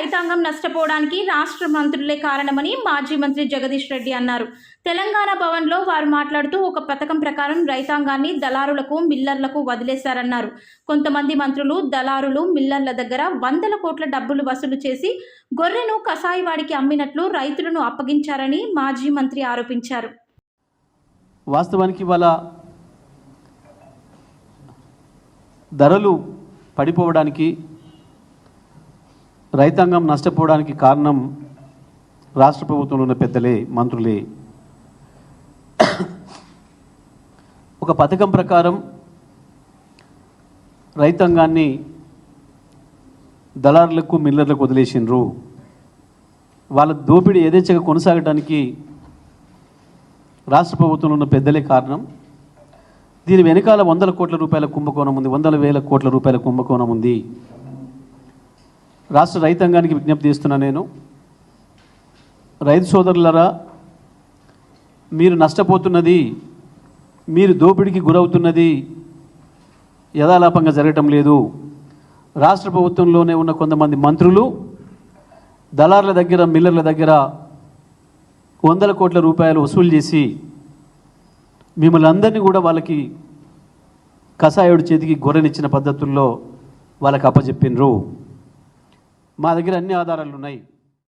రైతాంగం నష్టపోవడానికి రాష్ట్ర మంత్రులే కారణమని మాజీ మంత్రి జగదీష్ రెడ్డి అన్నారు. తెలంగాణ భవన్లో వారు మాట్లాడుతూ ఒక పథకం ప్రకారం రైతాంగాన్ని దళారులకు, మిల్లర్లకు వదిలేశారన్నారు. కొంతమంది మంత్రులు, దళారులు, మిల్లర్ల దగ్గర వందల కోట్ల డబ్బులు వసూలు చేసి గొర్రెను కసాయివాడికి అమ్మినట్లు రైతులను అప్పగించారని మాజీ మంత్రి ఆరోపించారు. వాస్తవానికి వాళ్ళ ధరలు పడిపోవడానికి, రైతాంగం నష్టపోవడానికి కారణం రాష్ట్ర ప్రభుత్వంలో ఉన్న పెద్దలే, మంత్రులే. ఒక పథకం ప్రకారం రైతాంగాన్ని దళారులకు, మిల్లర్లకు వదిలేసిండ్రు. వాళ్ళ దోపిడీ యథేచ్ఛగా కొనసాగడానికి రాష్ట్ర ప్రభుత్వంలో ఉన్న పెద్దలే కారణం. దీని వెనకాల వందల కోట్ల రూపాయల కుంభకోణం ఉంది, వందల వేల కోట్ల రూపాయల కుంభకోణం ఉంది. రాష్ట్ర రైతాంగానికి విజ్ఞప్తి చేస్తున్నా నేను, రైతు సోదరులరా, మీరు నష్టపోతున్నది, మీరు దోపిడీకి గురవుతున్నది యథాలాపంగా జరగటం లేదు. రాష్ట్ర ప్రభుత్వంలోనే ఉన్న కొంతమంది మంత్రులు దళారుల దగ్గర, మిల్లర్ల దగ్గర వందల కోట్ల రూపాయలు వసూలు చేసి మిమ్మల్ని అందరినీ కూడా వాళ్ళకి కసాయుడి చేతికి గొర్రెనిచ్చిన పద్ధతుల్లో వాళ్ళకి అప్పచెప్పినరు. మా దగ్గర అన్ని ఆధారాలు ఉన్నాయి.